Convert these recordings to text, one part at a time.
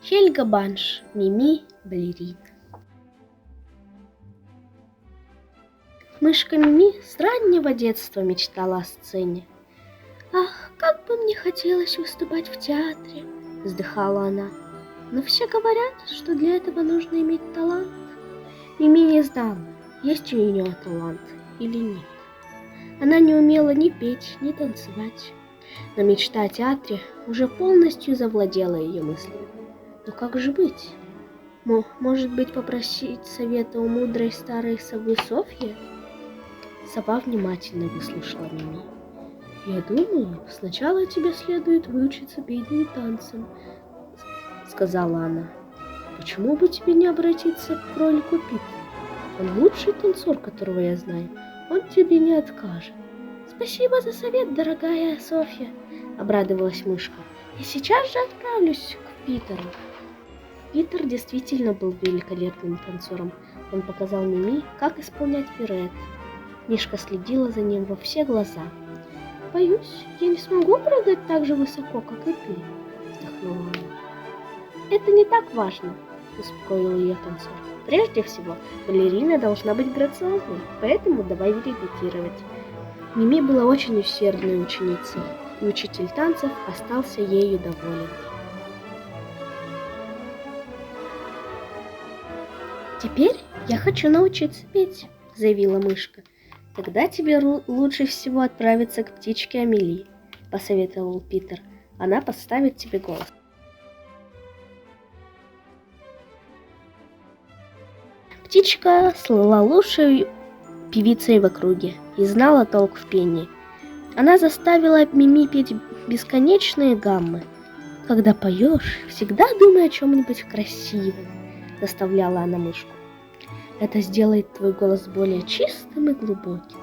Хельга Банш, Мими, балерина. Мышка Мими с раннего детства мечтала о сцене. «Ах, как бы мне хотелось выступать в театре!» — вздыхала она. «Но все говорят, что для этого нужно иметь талант». Мими не знала, есть у нее талант или нет. Она не умела ни петь, ни танцевать. Но мечта о театре уже полностью завладела ее мыслями. Но как же быть? Может быть, попросить совета у мудрой старой совы Софьи? Сова внимательно выслушала Мими. «Я думаю, сначала тебе следует выучиться пению и танцам», — сказала она. «Почему бы тебе не обратиться к кролику Питу? Он лучший танцор, которого я знаю. Он тебе не откажет». «Спасибо за совет, дорогая Софья», — обрадовалась мышка. «Я сейчас же отправлюсь к Питеру». Питер действительно был великолепным танцором. Он показал Мими, как исполнять пируэт. Мишка следила за ним во все глаза. «Боюсь, я не смогу прыгать так же высоко, как и ты», — вздохнула она. «Это не так важно», — успокоил ее танцор. «Прежде всего, балерина должна быть грациозной, поэтому давай репетировать». Мими была очень усердной ученицей, и учитель танцев остался ею доволен. «Теперь я хочу научиться петь», — заявила мышка. «Тогда тебе лучше всего отправиться к птичке Амелии», — посоветовал Питер. «Она подставит тебе голос». Птичка слыла лучшей певицей в округе и знала толк в пении. Она заставила Мими петь бесконечные гаммы. «Когда поешь, всегда думай о чем-нибудь красивом», — наставляла она мышку. «Это сделает твой голос более чистым и глубоким».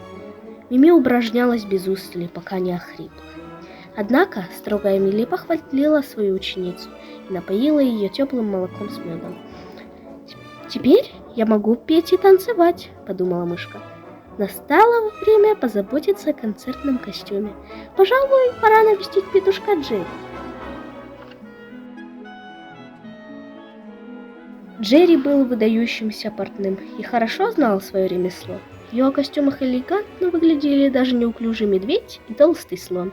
Мими упражнялась без устали, пока не охрипла. Однако строгая Эмили похвалила свою ученицу и напоила ее теплым молоком с медом. «Теперь я могу петь и танцевать», — подумала мышка. Настало время позаботиться о концертном костюме. «Пожалуй, пора навестить петушка Джерри». Джерри был выдающимся портным и хорошо знал свое ремесло. В его костюмах элегантно выглядели даже неуклюжий медведь и толстый слон.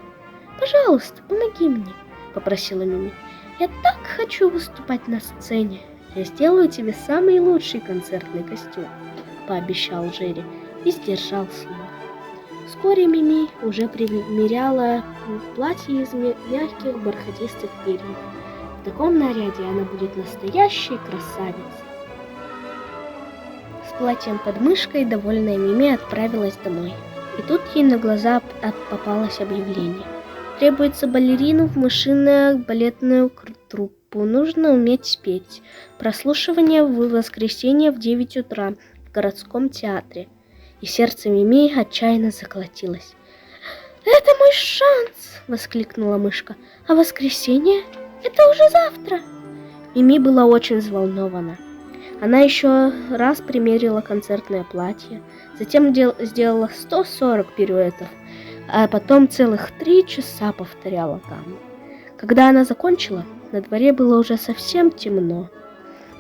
«Пожалуйста, помоги мне», — попросила Мими. «Я так хочу выступать на сцене. Я сделаю тебе самый лучший концертный костюм», — пообещал Джерри и сдержал слово. Вскоре Мими уже примеряла платье из мягких бархатистых перьев. В таком наряде она будет настоящей красавицей. С платьем под мышкой довольная Мими отправилась домой. И тут ей на глаза попалось объявление. Требуется балерину в мышиную балетную труппу. Нужно уметь петь. Прослушивание в воскресенье в 9 утра в городском театре. И сердце Мими отчаянно заколотилось. «Это мой шанс!» — воскликнула мышка. «А воскресенье? Это уже завтра!» Мими была очень взволнована. Она еще раз примерила концертное платье, затем сделала 140 пируэтов, а потом целых 3 часа повторяла гамму. Когда она закончила, на дворе было уже совсем темно.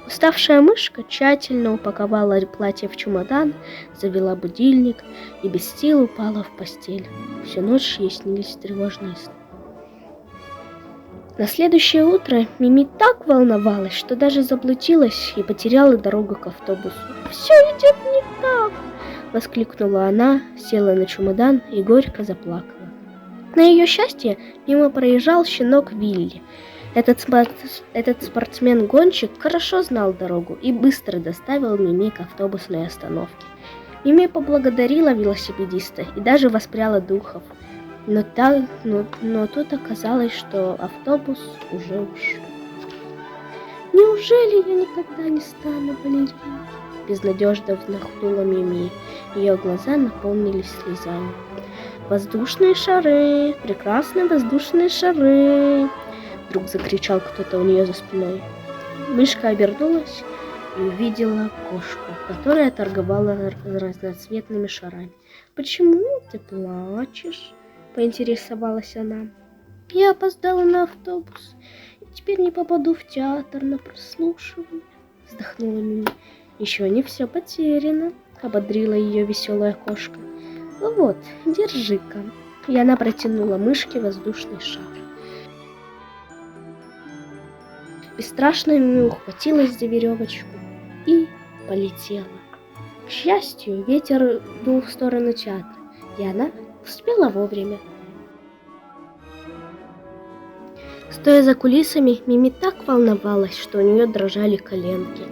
Уставшая мышка тщательно упаковала платье в чемодан, завела будильник и без сил упала в постель. Всю ночь ей снились тревожные сны. На следующее утро Мими так волновалась, что даже заблудилась и потеряла дорогу к автобусу. «Все идет не так!» — воскликнула она, села на чемодан и горько заплакала. На ее счастье мимо проезжал щенок Вилли. Этот спортсмен-гонщик хорошо знал дорогу и быстро доставил Мими к автобусной остановке. Мими поблагодарила велосипедиста и даже воспряла духов. Но тут оказалось, что автобус уже ушел. «Неужели я никогда не стану балериной?» Безнадежно вздохнула Мими. Ее глаза наполнились слезами. «Воздушные шары! Прекрасные воздушные шары!» Вдруг закричал кто-то у нее за спиной. Мышка обернулась и увидела кошку, которая торговала разноцветными шарами. «Почему ты плачешь?» — поинтересовалась она. «Я опоздала на автобус теперь не попаду в театр на прослушивание, вздохнула Мими. Еще не все потеряно, ободрила ее веселая кошка. Вот, держи-ка. И она протянула мышке воздушный шар. Бесстрашная Мими ухватилась за веревочку и полетела. К счастью, ветер дул в сторону театра, и она успела вовремя. Стоя за кулисами, Мими так волновалась, что у нее дрожали коленки.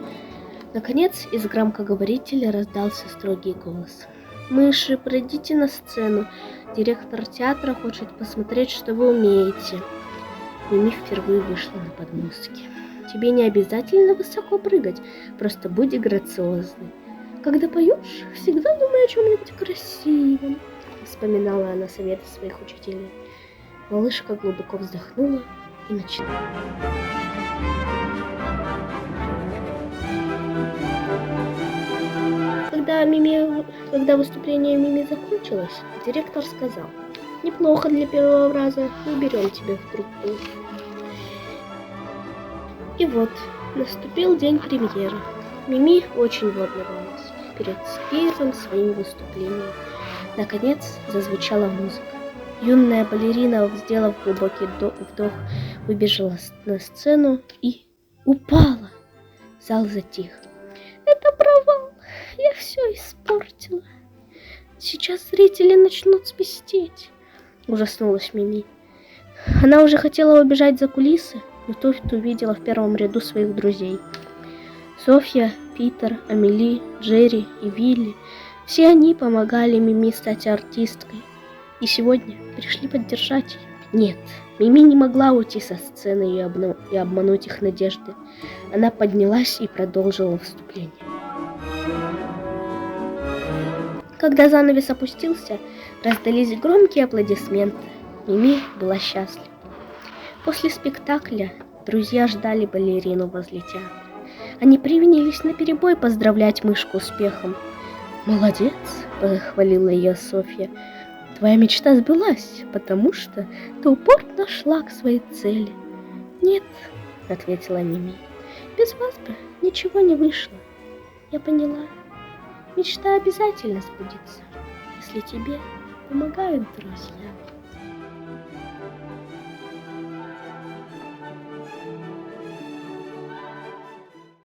Наконец, из громкоговорителя раздался строгий голос. «Мыши, пройдите на сцену. Директор театра хочет посмотреть, что вы умеете». Мими впервые вышла на подмостки. «Тебе не обязательно высоко прыгать, просто будь грациозной. Когда поешь, всегда думай о чем-нибудь красивом», вспоминала она советы своих учителей. Малышка глубоко вздохнула и начала. Когда выступление Мими закончилось, директор сказал: «Неплохо для первого раза, мы берем тебя в труппу». И вот, наступил день премьеры. Мими очень волновалась перед первым своим выступлением. Наконец зазвучала музыка. Юная балерина, сделав глубокий вдох, выбежала на сцену и упала. Зал затих. «Это провал! Я все испортила. Сейчас зрители начнут свистеть», — ужаснулась Мими. Она уже хотела убежать за кулисы, но тут увидела в первом ряду своих друзей. Софья, Питер, Амели, Джерри и Вилли. Все они помогали Мими стать артисткой. И сегодня пришли поддержать ее. Нет, Мими не могла уйти со сцены и обмануть их надежды. Она поднялась и продолжила выступление. Когда занавес опустился, раздались громкие аплодисменты. Мими была счастлива. После спектакля друзья ждали балерину возле театра. Они принялись наперебой поздравлять мышку успехом. «Молодец!» — похвалила ее Софья. «Твоя мечта сбылась, потому что ты упорно шла к своей цели». «Нет», — ответила Мими, — «без вас бы ничего не вышло. Я поняла. Мечта обязательно сбудется, если тебе помогают друзья».